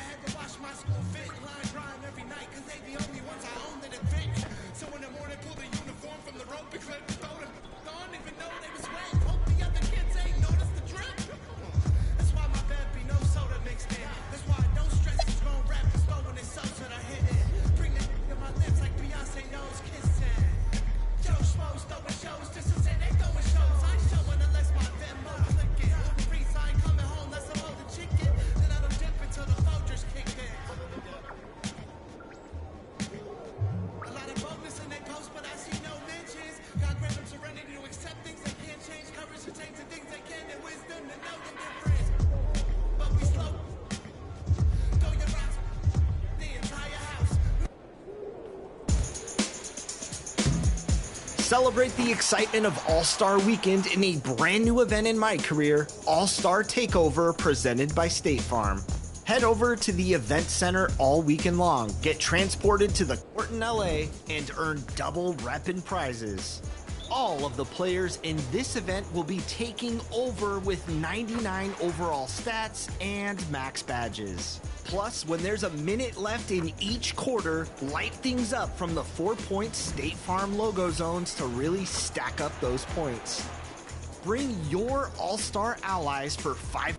had to wash my school fit, line grind every night, cause they the only ones I own that it fit. So in the morning, pull the uniform from the rope and clip, throw them on, even though they was wet. Hope the other kids ain't noticed the drip. That's why my bed be no soda mixed in. That's why I don't stress these grown rappers throwing their souls that I hit it. Bring the to my lips like Beyonce knows kissing. Joe Schmoes throwing shows just to say they throwing shows. I ain't showing unless my demo clicking. Reese, I ain't coming home unless I'm holding chicken. Then I don't dip until the Folgers kick in. A lot of boldness in they post, but I see no mentions. God grant them serenity to accept things they can't change. Courage to change the things they can, and wisdom to know the difference. But we slow. Throw your rocks, the entire house. Celebrate the excitement of All-Star Weekend in a brand new event in MyCareer, All-Star Takeover, presented by State Farm. Head over to the event center all weekend long, get transported to the court in LA, and earn double reppin' prizes. All of the players in this event will be taking over with 99 overall stats and max badges. Plus, when there's a minute left in each quarter, light things up from the 4-point State Farm logo zones to really stack up those points. Bring your All-Star allies for 5.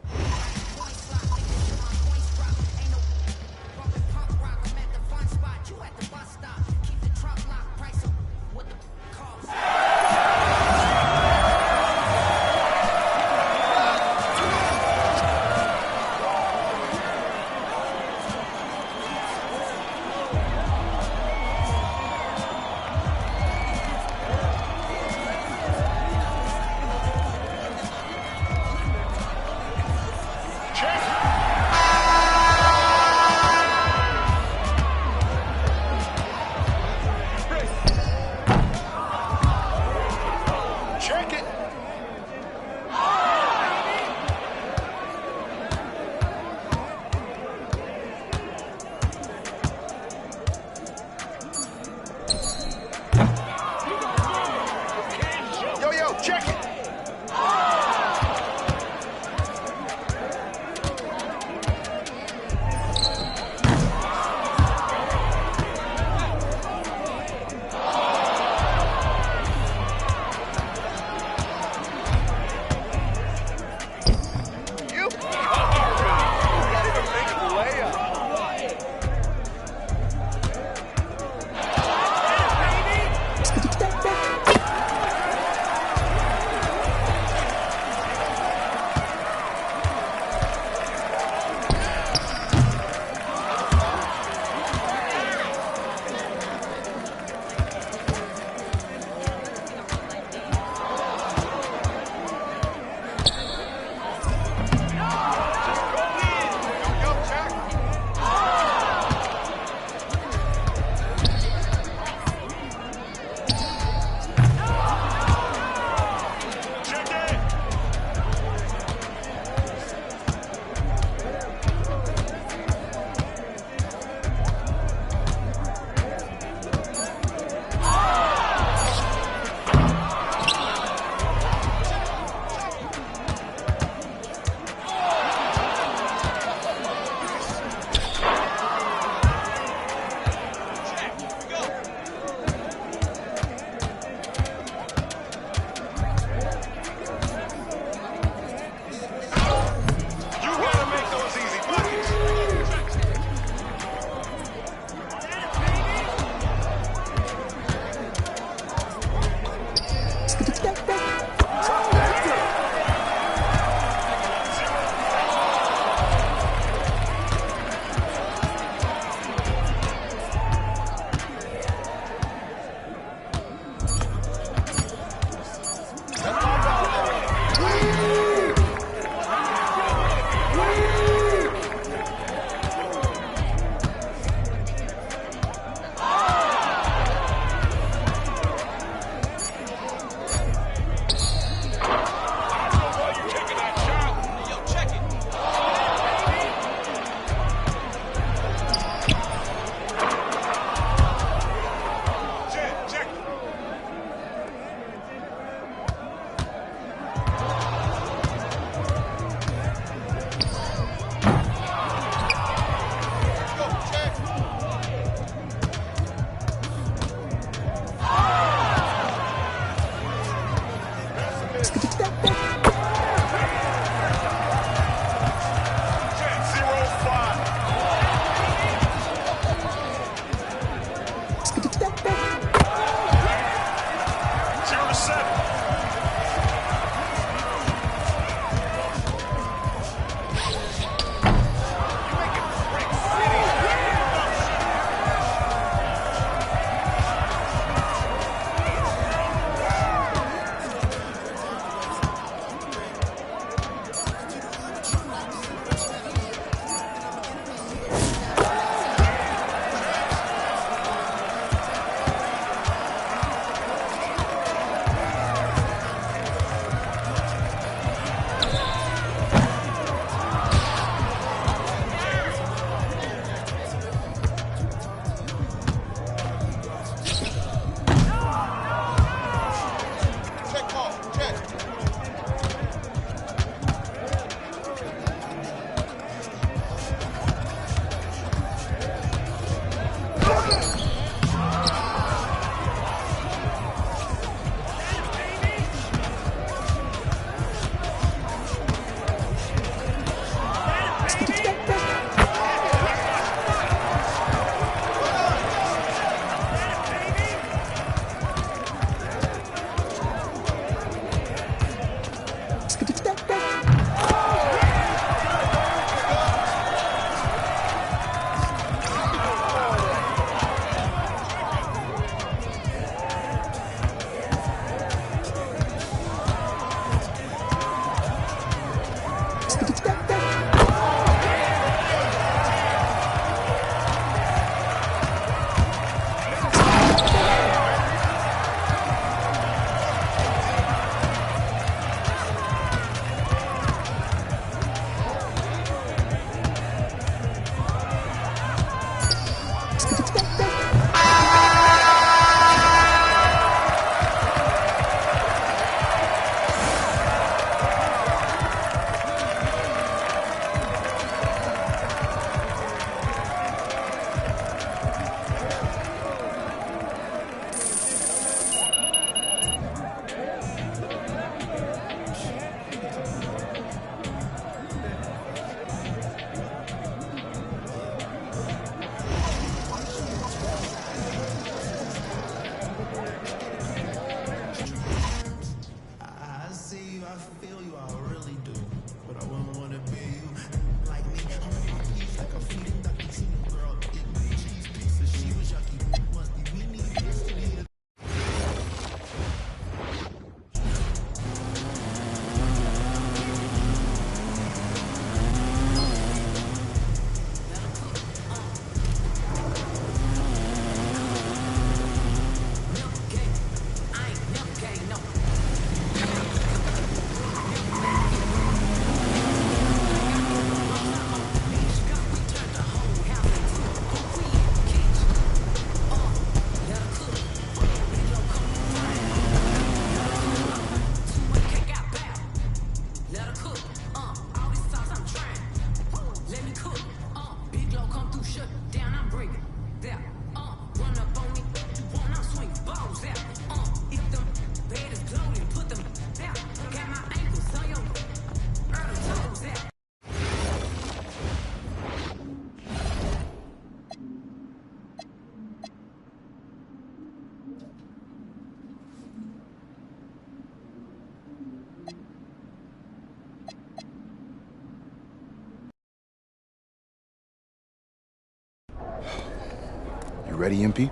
ready, MP?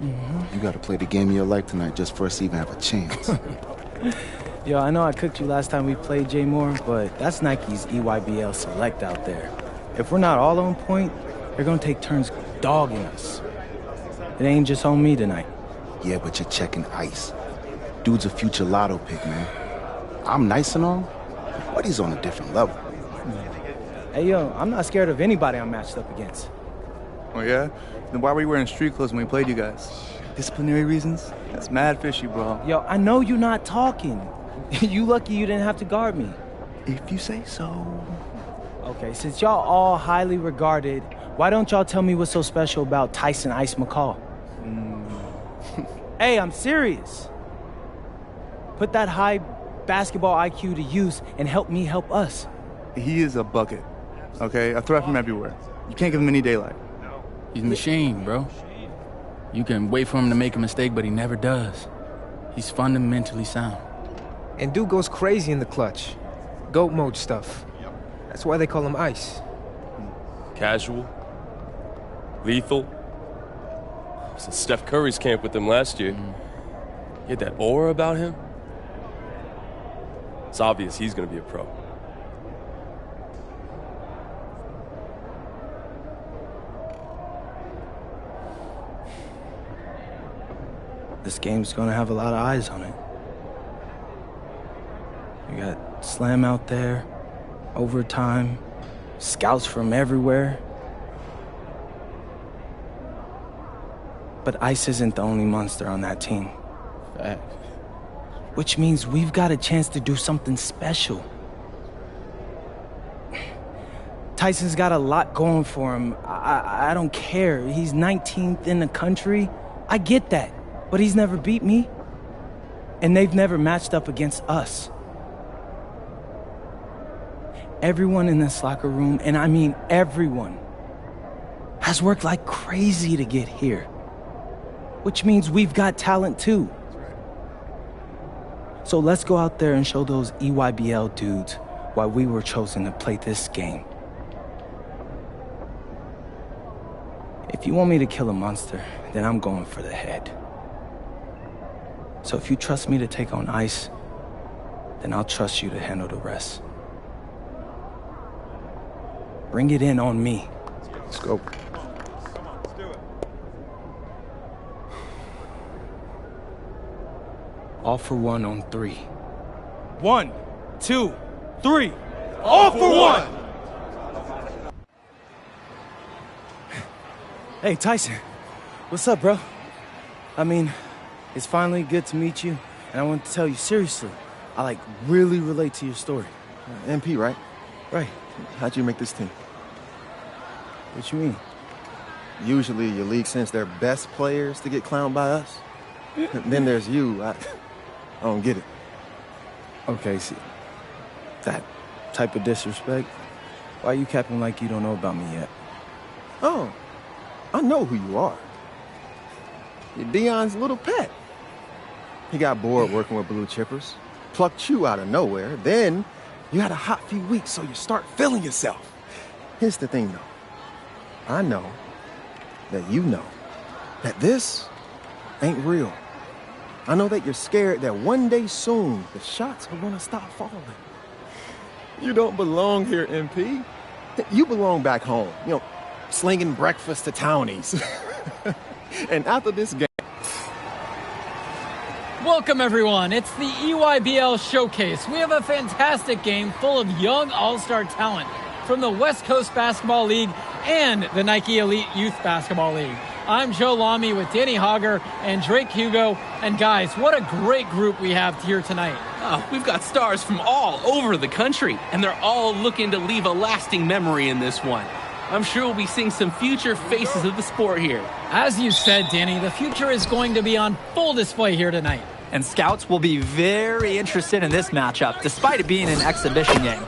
You gotta play the game of your life tonight just for us to even have a chance. Yo, I know I cooked you last time we played J Moore, but that's Nike's EYBL Select out there. If we're not all on point, they're gonna take turns dogging us. It ain't just on me tonight. Yeah, but you're checking ice. Dude's a future lotto pick, man. I'm nice and all, but he's on a different level. Hey, yo, I'm not scared of anybody I'm matched up against. Oh, yeah? Then why were you wearing street clothes when we played you guys? Disciplinary reasons? That's mad fishy, bro. Yo, I know you're not talking. You lucky you didn't have to guard me. If you say so. Okay, since y'all all highly regarded, why don't y'all tell me what's so special about Tyson Ice McCall? Hey, I'm serious. Put that high basketball IQ to use and help me help us. He is a bucket, okay? A threat from everywhere. You can't give him any daylight. He's a machine, bro. You can wait for him to make a mistake, but he never does. He's fundamentally sound. And dude goes crazy in the clutch. GOAT mode stuff. That's why they call him Ice. Casual. Lethal. I was in Steph Curry's camp with him last year. He had that aura about him. It's obvious he's going to be a pro. This game's gonna have a lot of eyes on it. You got Slam out there, overtime, scouts from everywhere. But Ice isn't the only monster on that team. Fact. Which means we've got a chance to do something special. Tyson's got a lot going for him. I don't care. He's 19th in the country. I get that. But he's never beat me. And they've never matched up against us. Everyone in this locker room, and I mean everyone, has worked like crazy to get here. Which means we've got talent too. So let's go out there and show those EYBL dudes why we were chosen to play this game. If you want me to kill a monster, then I'm going for the head. So if you trust me to take on Ice, then I'll trust you to handle the rest. Bring it in on me. Let's go. All for one on 3. 1, 2, 3. All for one! Hey, Tyson. What's up, bro? I mean, it's finally good to meet you, and I want to tell you seriously, I really relate to your story. MP, right? Right. How'd you make this team? What you mean? Usually your league sends their best players to get clowned by us. Then there's you. I don't get it. Okay, see, that type of disrespect, why you capping like you don't know about me yet? Oh, I know who you are. You're Dion's little pet. He got bored working with blue chippers, plucked you out of nowhere, then you had a hot few weeks, so you start feeling yourself. Here's the thing, though. I know that you know that this ain't real. I know that you're scared that one day soon the shots are gonna stop falling. You don't belong here, MP. You belong back home, you know, slinging breakfast to townies. And after this game... Welcome, everyone. It's the EYBL Showcase. We have a fantastic game full of young all-star talent from the West Coast Basketball League and the Nike Elite Youth Basketball League. I'm Joe Lamy with Danny Hogger and Drake Hugo. And guys, what a great group we have here tonight. Oh, we've got stars from all over the country, and they're all looking to leave a lasting memory in this one. I'm sure we'll be seeing some future faces of the sport here. As you said, Danny, the future is going to be on full display here tonight. And scouts will be very interested in this matchup, despite it being an exhibition game.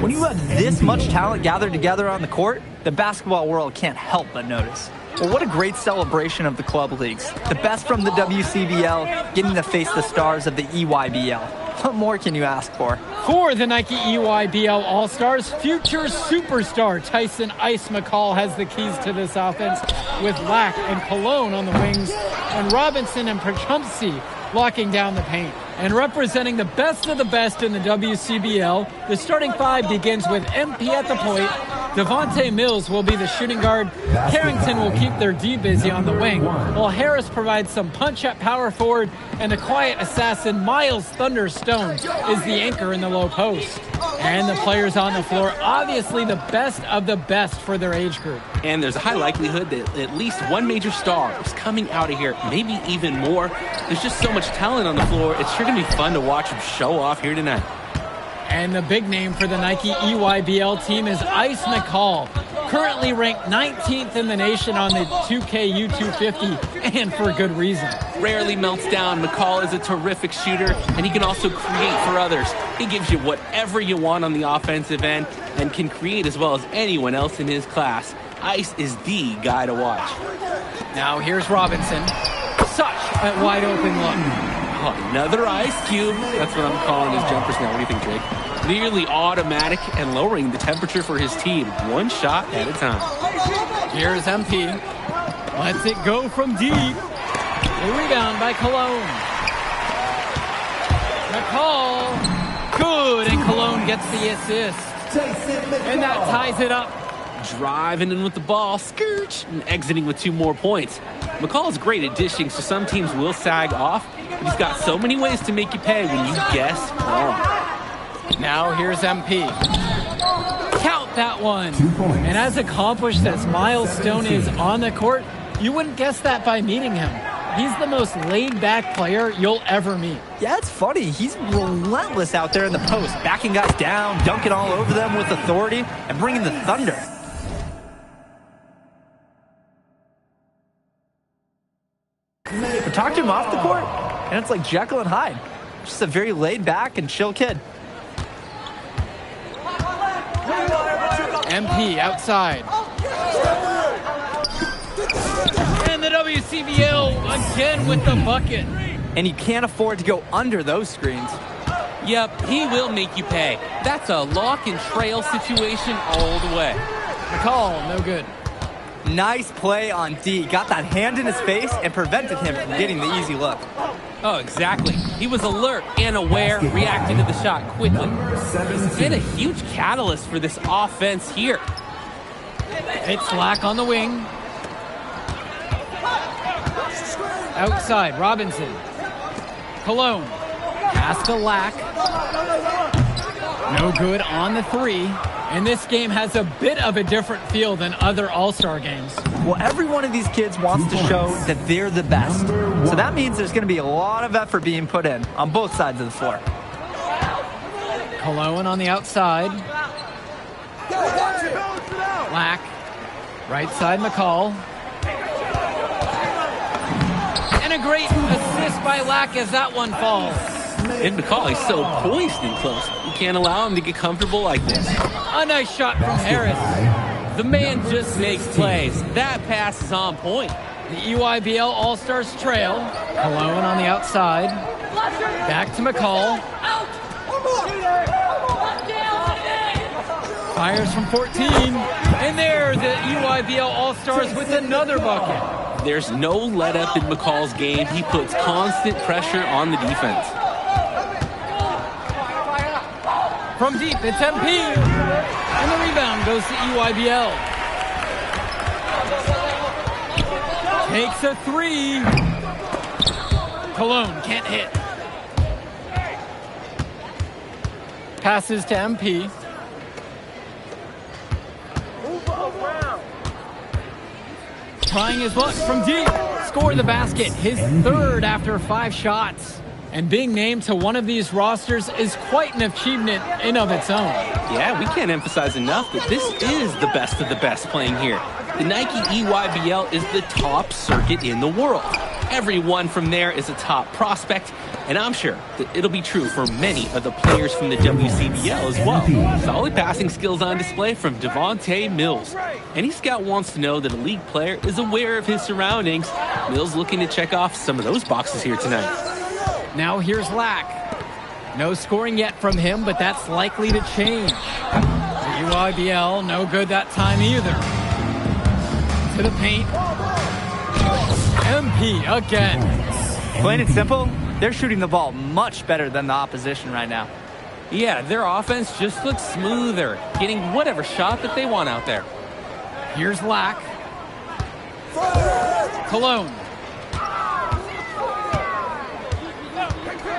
When you have this much talent gathered together on the court, the basketball world can't help but notice. Well, what a great celebration of the club leagues. The best from the WCBL getting to face the stars of the EYBL. What more can you ask for? For the Nike EYBL All-Stars, future superstar Tyson Ice McCall has the keys to this offense with Lack and Cologne on the wings and Robinson and Pachumsky locking down the paint. And representing the best of the best in the WCBL, the starting five begins with MP at the point. Devontae Mills will be the shooting guard. Carrington will keep their D busy on the wing, while Harris provides some punch at power forward, and the quiet assassin Miles Thunderstone is the anchor in the low post. And the players on the floor, obviously the best of the best for their age group. And there's a high likelihood that at least one major star is coming out of here, maybe even more. There's just so much talent on the floor. It's sure to be fun to watch them show off here tonight. And the big name for the Nike EYBL team is Ice McCall, currently ranked 19th in the nation on the 2K U250, and for good reason. Rarely melts down. McCall is a terrific shooter, and he can also create for others. He gives you whatever you want on the offensive end and can create as well as anyone else in his class. Ice is the guy to watch. Now here's Robinson. Such a wide open look. Oh, another ice cube. That's what I'm calling his jumpers now. What do you think, Jake? Nearly automatic and lowering the temperature for his team, one shot at a time. Here's MP. Lets it go from deep. A rebound by Cologne. McCall. Good, and Cologne gets the assist. And that ties it up. Driving in with the ball, skirch, and exiting with 2 more points. McCall is great at dishing, so some teams will sag off. But he's got so many ways to make you pay when you guess wrong. Now here's MP. Count that one. And as accomplished as Miles Stone is on the court, you wouldn't guess that by meeting him. He's the most laid-back player you'll ever meet. Yeah, it's funny. He's relentless out there in the post, backing guys down, dunking all over them with authority, and bringing the thunder. But talk to him off the court, and it's like Jekyll and Hyde. Just a very laid-back and chill kid. MP outside. And the WCBL again with the bucket. And you can't afford to go under those screens. Yep, he will make you pay. That's a lock and trail situation all the way. McCall, no good. Nice play on D. Got that hand in his face and prevented him from getting the easy look. Oh, exactly. He was alert and aware, reacting to the shot quickly. He's been a huge catalyst for this offense here. It's Lack on the wing. Outside, Robinson. Cologne. Pass to Lack. No good on the 3. And this game has a bit of a different feel than other All-Star games. Well, every one of these kids wants to show that they're the best. So that means there's going to be a lot of effort being put in on both sides of the floor. Cologne on the outside. Lack. Right side, McCall. And a great assist by Lack as that one falls. And McCall, he's so poised and close. You can't allow him to get comfortable like this. A nice shot from Harris. The man just makes plays. That pass is on point. The EYBL All-Stars trail. Cologne on the outside. Back to McCall. Fires from 14. And there, the EYBL All-Stars with another bucket. There's no let-up in McCall's game. He puts constant pressure on the defense. From deep, it's MP. And the rebound goes to EYBL. Takes a 3. Cologne can't hit. Passes to MP. Trying his luck from deep. Score the basket. His 3rd after 5 shots. And being named to one of these rosters is quite an achievement in of its own. Yeah, we can't emphasize enough that this is the best of the best playing here. The Nike EYBL is the top circuit in the world. Everyone from there is a top prospect, and I'm sure that it'll be true for many of the players from the WCBL as well. Solid passing skills on display from Devontae Mills. Any scout wants to know that a league player is aware of his surroundings. Mills looking to check off some of those boxes here tonight. Now here's Lack. No scoring yet from him, but that's likely to change. The UIBL, no good that time either. To the paint. MP again. Plain and simple, they're shooting the ball much better than the opposition right now. Yeah, their offense just looks smoother, getting whatever shot that they want out there. Here's Lack. Cologne.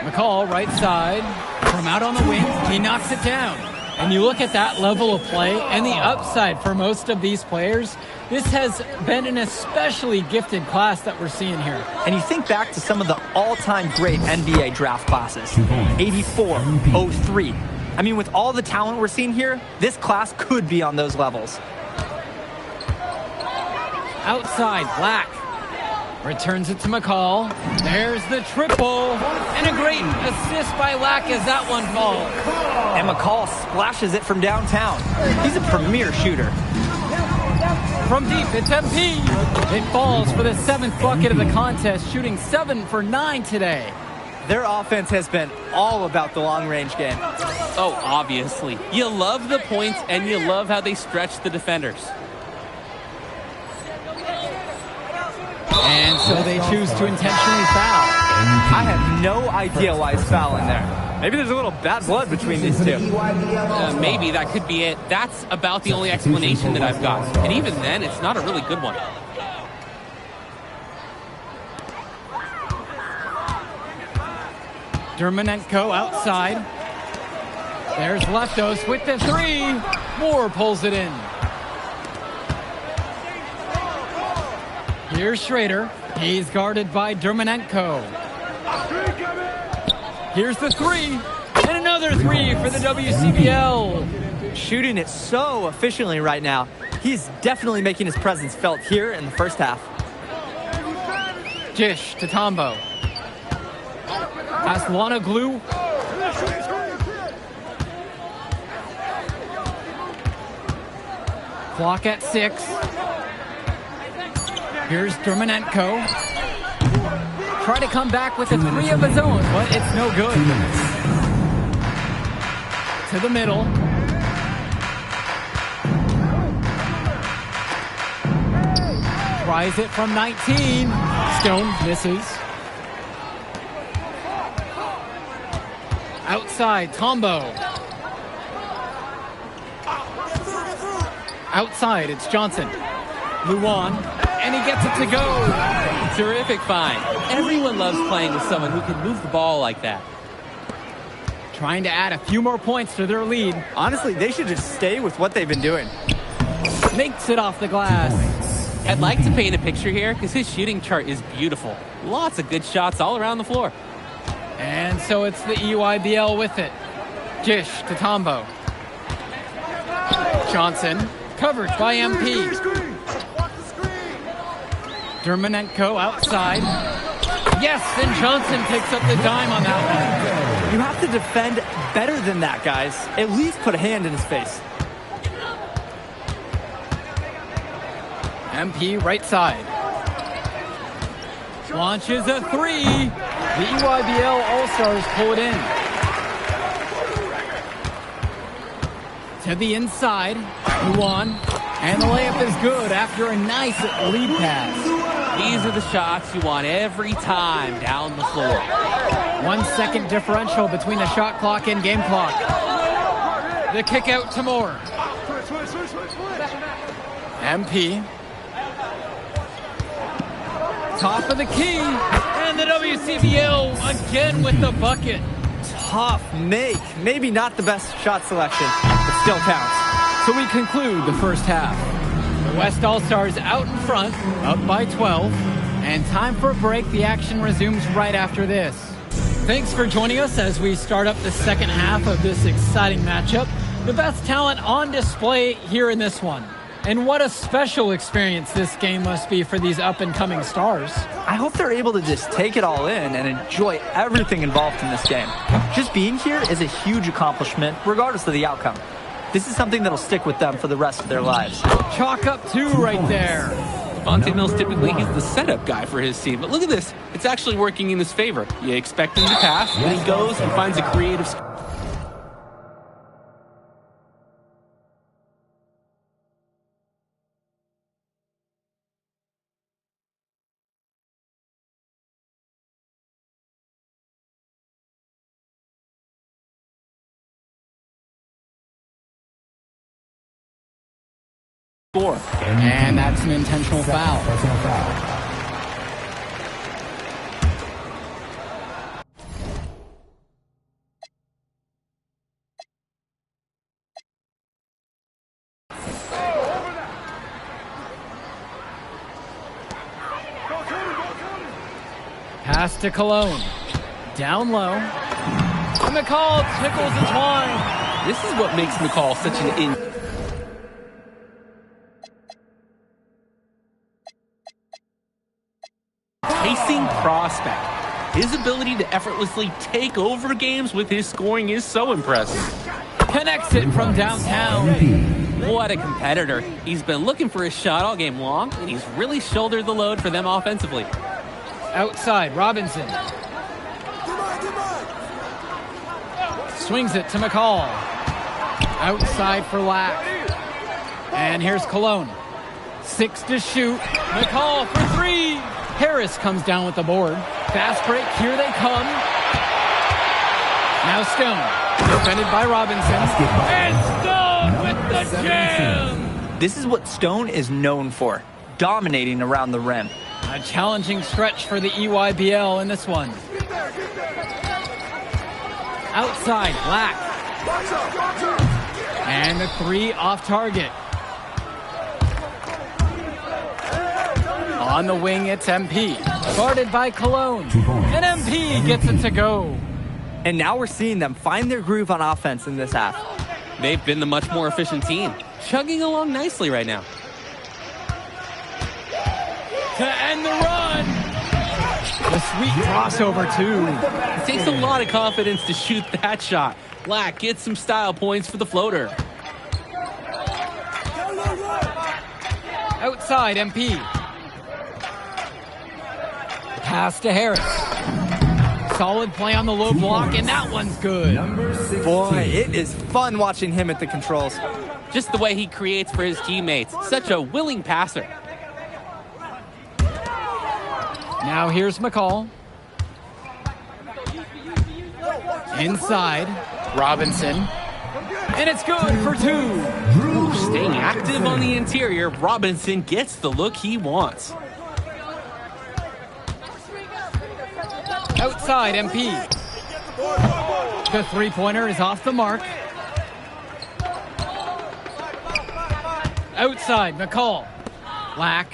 McCall, right side. From out on the wing, he knocks it down. And you look at that level of play and the upside for most of these players, this has been an especially gifted class that we're seeing here. And you think back to some of the all-time great NBA draft classes, 84, 03. I mean, with all the talent we're seeing here, this class could be on those levels. Outside, Black. Returns it to McCall. There's the triple. And a great assist by Lack as that one falls. And McCall splashes it from downtown. He's a premier shooter. From deep, it's MP. It falls for the 7th bucket of the contest, shooting 7 for 9 today. Their offense has been all about the long-range game. Oh, obviously. You love the points, and you love how they stretch the defenders. And so they choose to intentionally foul. I have no idea why he's fouling there. Maybe there's a little bad blood between these two. Maybe that could be it. That's about the only explanation that I've got. And even then, it's not a really good one. Dermonenko outside. There's Leftos with the 3. Moore pulls it in. Here's Schrader. He's guarded by Dermonenko. Here's the 3. And another 3 for the WCBL. Shooting it so efficiently right now. He's definitely making his presence felt here in the first half. Jish to Tombo. Past Lana Glue. Clock at 6. Here's Dermonenko. Try to come back with a 3 of his own, but it's no good. To the middle. Tries it from 19. Stone misses. Outside, Tombo. Outside, it's Johnson. Luan, and he gets it to go. Terrific find. Everyone loves playing with someone who can move the ball like that. Trying to add a few more points to their lead. Honestly, they should just stay with what they've been doing. Makes it off the glass. I'd like to paint a picture here because his shooting chart is beautiful. Lots of good shots all around the floor. And so it's the EYBL with it. Jish to Tombo. Johnson, covered by MP. Dermonenko outside. Yes, and Johnson picks up the dime on that one. You have to defend better than that, guys. At least put a hand in his face. MP right side. Launches a 3. The EYBL All Stars pull it in. To the inside. Luan. And the layup is good after a nice lead pass. These are the shots you want every time down the floor. 1 second differential between the shot clock and game clock. The kick out to Moore. MP. Top of the key. And the WCBL again with the bucket. Tough make. Maybe not the best shot selection, but still counts. So we conclude the first half. The West All-Stars out in front, up by 12. And time for a break. The action resumes right after this. Thanks for joining us as we start up the second half of this exciting matchup. The best talent on display here in this one. And what a special experience this game must be for these up-and-coming stars. I hope they're able to just take it all in and enjoy everything involved in this game. Just being here is a huge accomplishment, regardless of the outcome. This is something that'll stick with them for the rest of their lives. Chalk up 2 right there. Devontae Mills, typically he's the setup guy for his team. But look at this. It's actually working in his favor. You expect him to pass, and he goes and finds a creative... score. And that's an intentional foul. Pass to Cologne. Down low. And McCall tickles the twine. This is what makes McCall such an enticing prospect. His ability to effortlessly take over games with his scoring is so impressive. Connects it from downtown. What a competitor. He's been looking for his shot all game long, and he's really shouldered the load for them offensively. Outside, Robinson. Swings it to McCall. Outside for Lack. And here's Cologne. 6 to shoot. McCall for 3. Harris comes down with the board. Fast break. Here they come. Now Stone. Defended by Robinson. And Stone with the jam. This is what Stone is known for. Dominating around the rim. A challenging stretch for the EYBL in this one. Outside, Black. And the 3 off target. On the wing, it's MP. Guarded by Cologne. And MP gets it to go. And now we're seeing them find their groove on offense in this half. They've been the much more efficient team. Chugging along nicely right now. To end the run. The sweet crossover, too. It takes a lot of confidence to shoot that shot. Black gets some style points for the floater. Outside, MP. Pass to Harris. Solid play on the low block, and that one's good. Boy, it is fun watching him at the controls. Just the way he creates for his teammates. Such a willing passer. Now here's McCall. Inside, Robinson. And it's good for 2. Staying active on the interior, Robinson gets the look he wants. Outside, MP. The three-pointer is off the mark. Outside, McCall. Lack.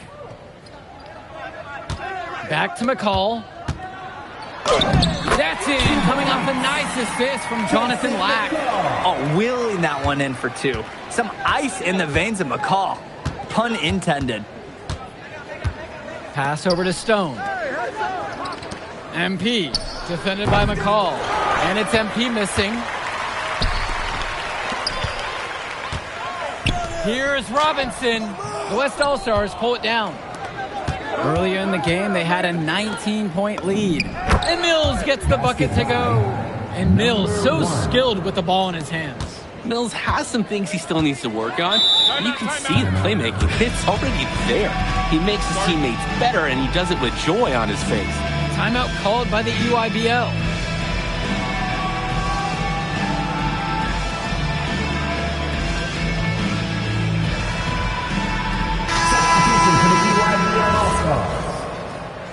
Back to McCall. That's in, coming off a nice assist from Jonathan Lack. Oh, wheeling that one in for 2. Some ice in the veins of McCall. Pun intended. Pass over to Stone. MP, defended by McCall. And it's MP missing. Here's Robinson. The West All-Stars pull it down. Earlier in the game, they had a 19-point lead. And Mills gets the bucket to go. And Mills, so skilled with the ball in his hands. Mills has some things he still needs to work on. You can see the playmaking. It's already there. He makes his teammates better, and he does it with joy on his face. Timeout called by the EYBL.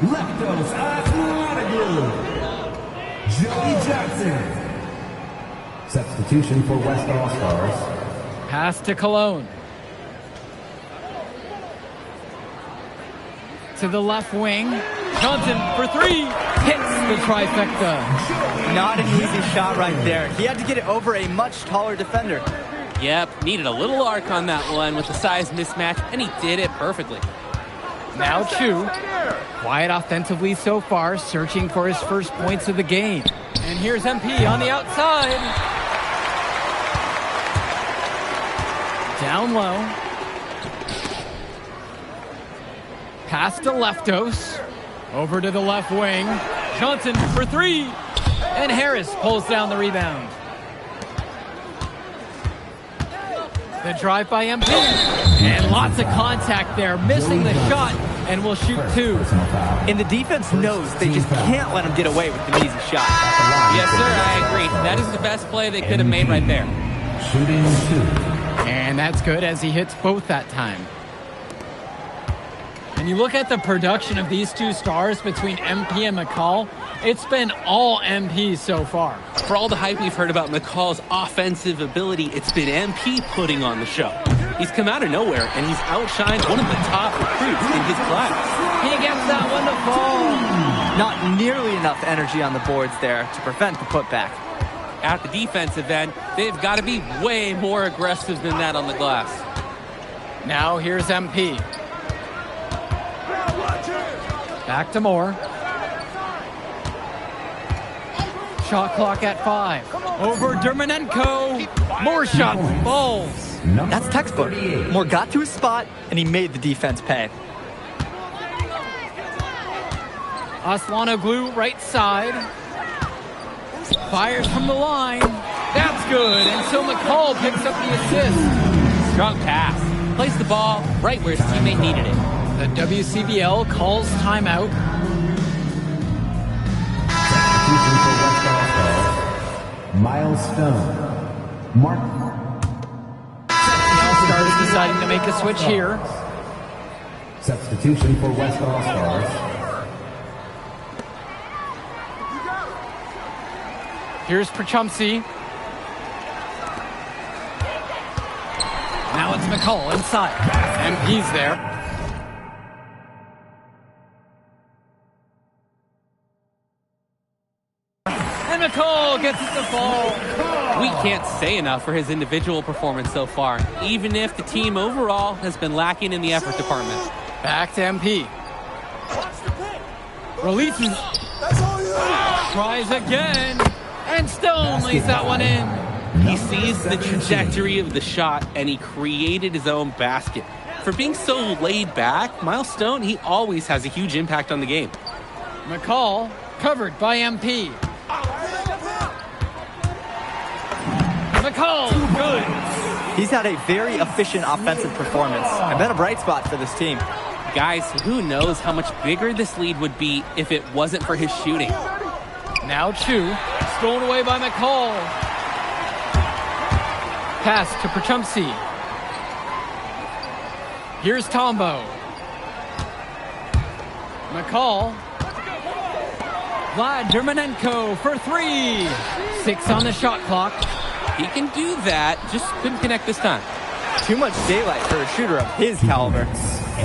Leftos Asmanagu, Joey Jackson. Substitution for West All-Stars. Pass to Cologne. To the left wing. Johnson for 3. Hits the trifecta. Not an easy shot right there. He had to get it over a much taller defender. Yep, needed a little arc on that one with the size mismatch, and he did it perfectly. Now Chu. Quiet offensively so far, searching for his first points of the game. And here's MP on the outside. Down low. Pass to Leftos. Over to the left wing. Johnson for three. And Harris pulls down the rebound. The drive by MP. And lots of contact there. Missing the shot. And will shoot two. And the defense knows they just can't let him get away with an easy shot. Yes, sir, I agree. That is the best play they could have made right there. Shooting two. And that's good as he hits both that time. And you look at the production of these two stars between MP and McCall, it's been all MP so far. For all the hype we've heard about McCall's offensive ability, it's been MP putting on the show. He's come out of nowhere, and he's outshined one of the top recruits in his class. He gets that one to fall. Not nearly enough energy on the boards there to prevent the putback. At the defensive end, they've got to be way more aggressive than that on the glass. Now here's MP. Back to Moore. Shot clock at 5. Over Dermanenko. More shot falls. That's textbook. Moore got to his spot, and he made the defense pay. Aslanoglu right side. Fires from the line. That's good. And so McCall picks up the assist. Strong pass. Placed the ball right where his teammate needed it. The WCBL calls timeout. Substitution for West All-Stars. Miles Stone. Mark. All-Stars deciding to make a switch here. Substitution for West All-Stars. Here's Prachumsey. Now it's McCall inside. MP's there. And McCall gets the ball. We can't say enough for his individual performance so far, even if the team overall has been lacking in the effort department. Back to MP. Releases. Tries again. And Stone lays that one in. He sees the trajectory of the shot, and he created his own basket. For being so laid back, Miles Stone, he always has a huge impact on the game. McCall covered by MP. McCall, good. He's had a very efficient offensive performance and been a bright spot for this team. Guys, who knows how much bigger this lead would be if it wasn't for his shooting. Now Chu, stolen away by McCall. Pass to Prachumsey. Here's Tombo. McCall. Vlad Dermanenko for three. 6 on the shot clock. He can do that, just couldn't connect this time. Too much daylight for a shooter of his caliber.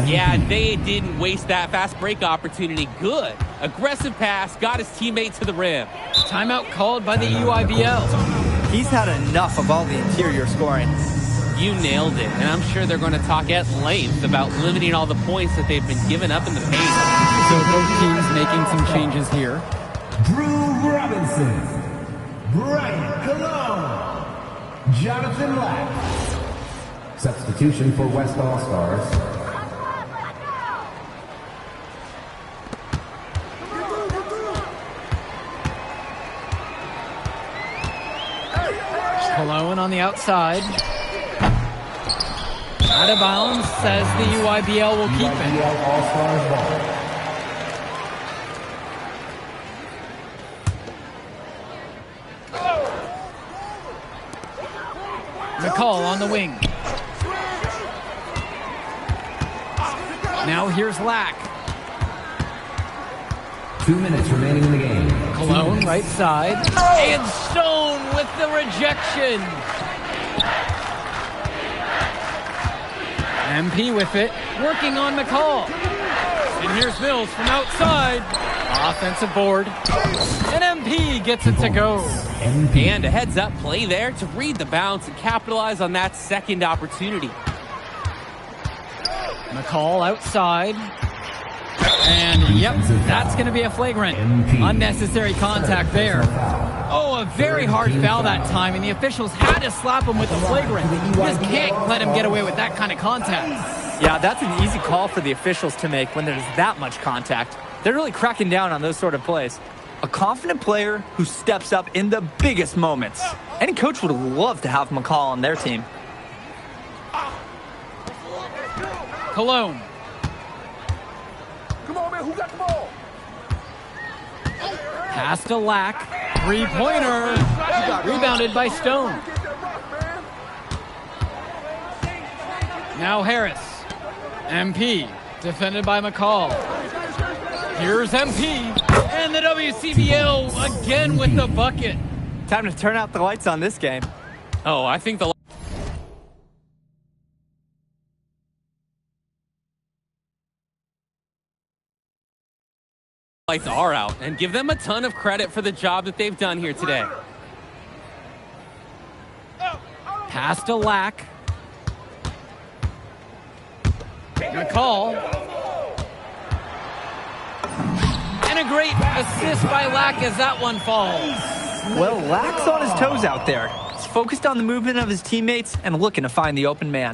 Yeah, they didn't waste that fast break opportunity. Good. Aggressive pass, got his teammate to the rim. Timeout called by the EYBL. He's had enough of all the interior scoring. You nailed it, and I'm sure they're going to talk at length about limiting all the points that they've been giving up in the paint. So both teams making some changes here. Drew Robinson. Brian Cologne. Jonathan Lack. Substitution for West All-Stars. Cologne on the outside. Out of bounds, says the EYBL will keep it. All-Stars ball. McCall on the wing. Now here's Lack. 2 minutes remaining in the game. Cologne right side. And Stone with the rejection. MP with it, working on McCall. And here's Mills from outside. Offensive board. And MP gets it to go. And a heads-up play there to read the bounce and capitalize on that second opportunity. McCall outside. And, yep, that's going to be a flagrant. Unnecessary contact there. Oh, a very hard foul that time, and the officials had to slap him with the flagrant. You just can't let him get away with that kind of contact. Yeah, that's an easy call for the officials to make when there's that much contact. They're really cracking down on those sort of plays. A confident player who steps up in the biggest moments. Any coach would love to have McCall on their team. Cologne. Come on, man. Who got the ball? Pass to Lack. Three-pointer. Rebounded by Stone. Now Harris. MP. Defended by McCall. Here's MP. And the WCBL again with the bucket. Time to turn out the lights on this game. Oh, I think the lights are out, and give them a ton of credit for the job that they've done here today. Pass to Lack. McCall. And a great assist by Lack as that one falls. Well, Lack's on his toes out there. He's focused on the movement of his teammates and looking to find the open man.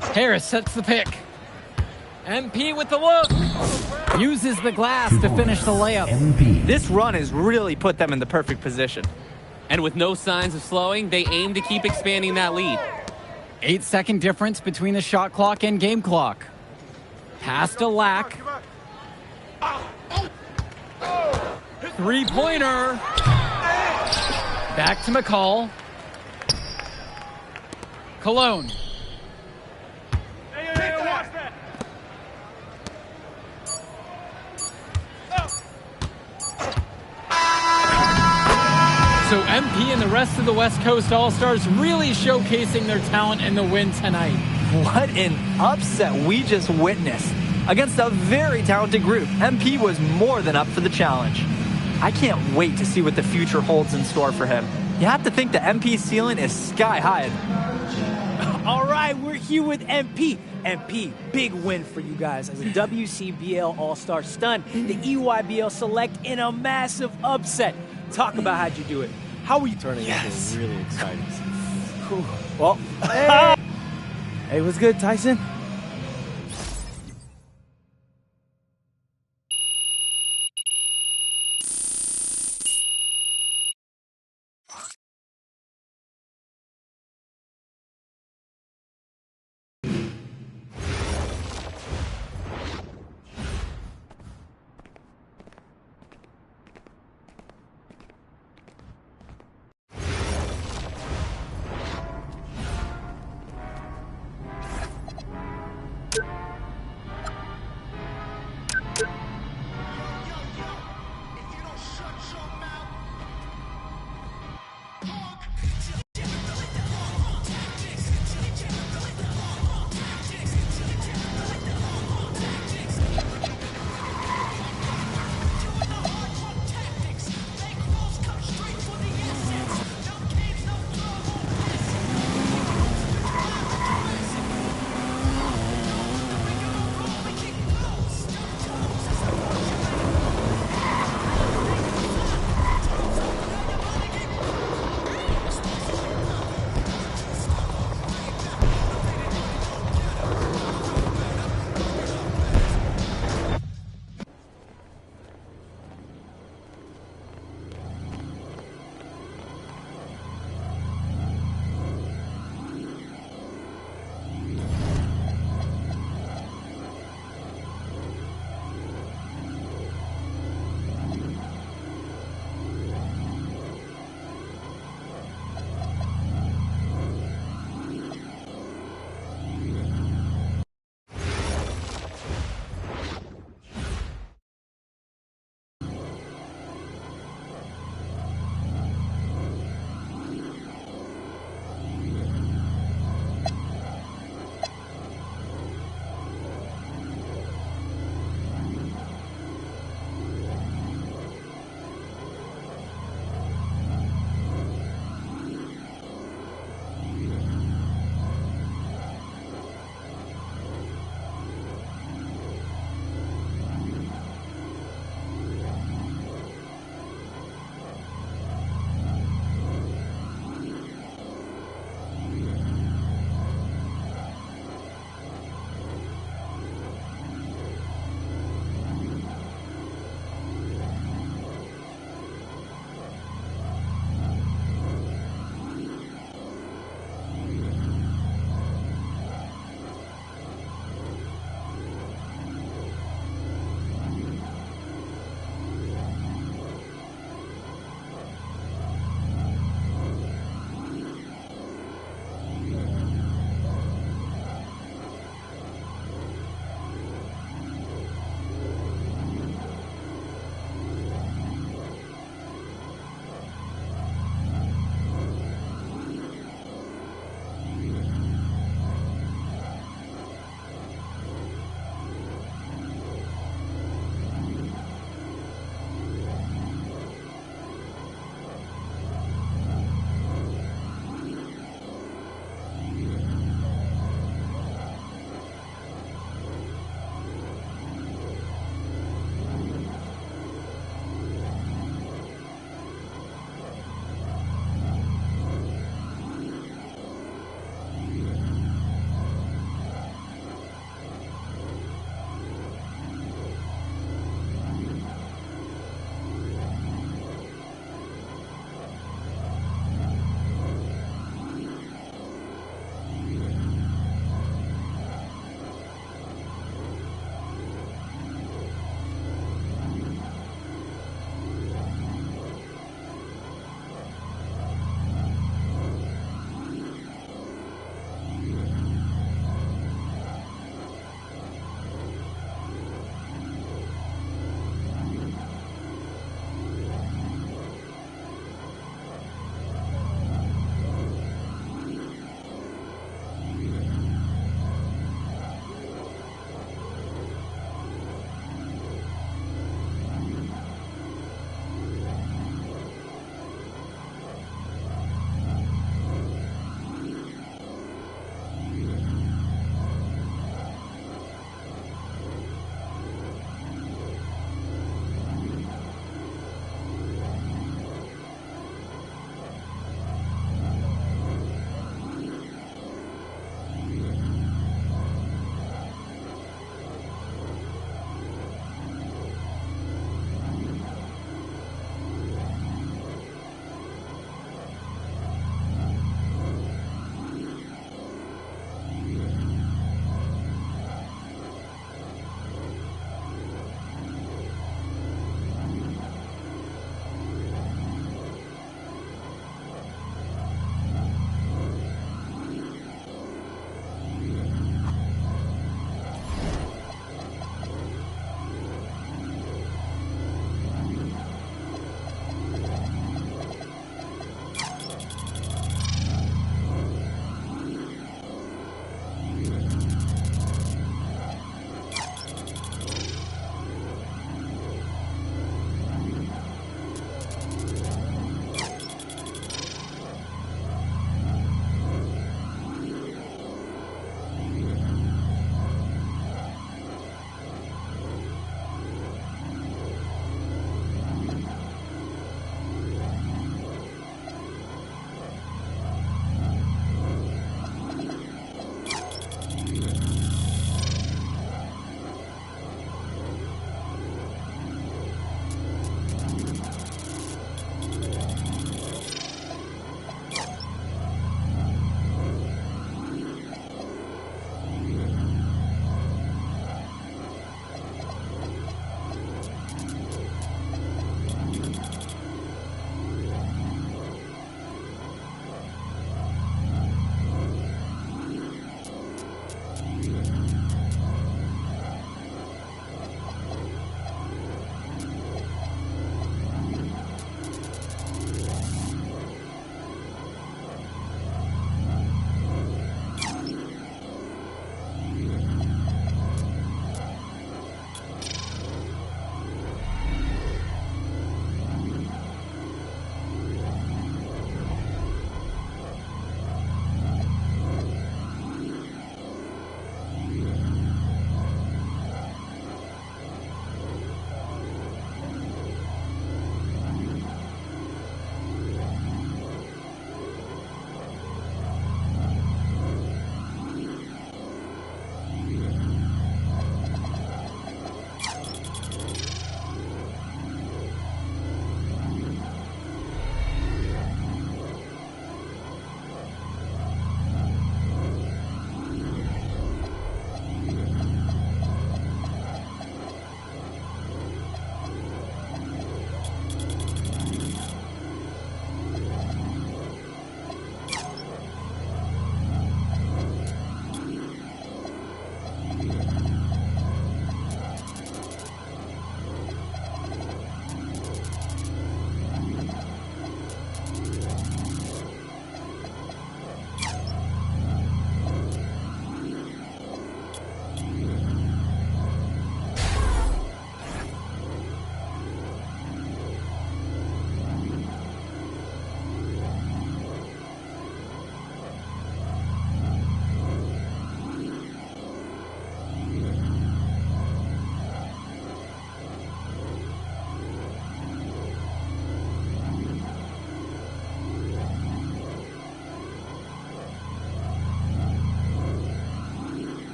Harris sets the pick. MP with the look. Uses the glass to finish the layup. This run has really put them in the perfect position. And with no signs of slowing, they aim to keep expanding that lead. 8-second difference between the shot clock and game clock. Pass to Lack. Three-pointer. Back to McCall. Cologne. So MP and the rest of the West Coast All-Stars really showcasing their talent in the win tonight. What an upset we just witnessed. Against a very talented group, MP was more than up for the challenge. I can't wait to see what the future holds in store for him. You have to think the MP ceiling is sky high. All right, we're here with MP. MP, big win for you guys as a WCBL All-Star stun. The EYBL Select in a massive upset. Talk about how'd you do it. How were you turning into really exciting? Well, hey, what's good, Tyson?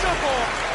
beautiful.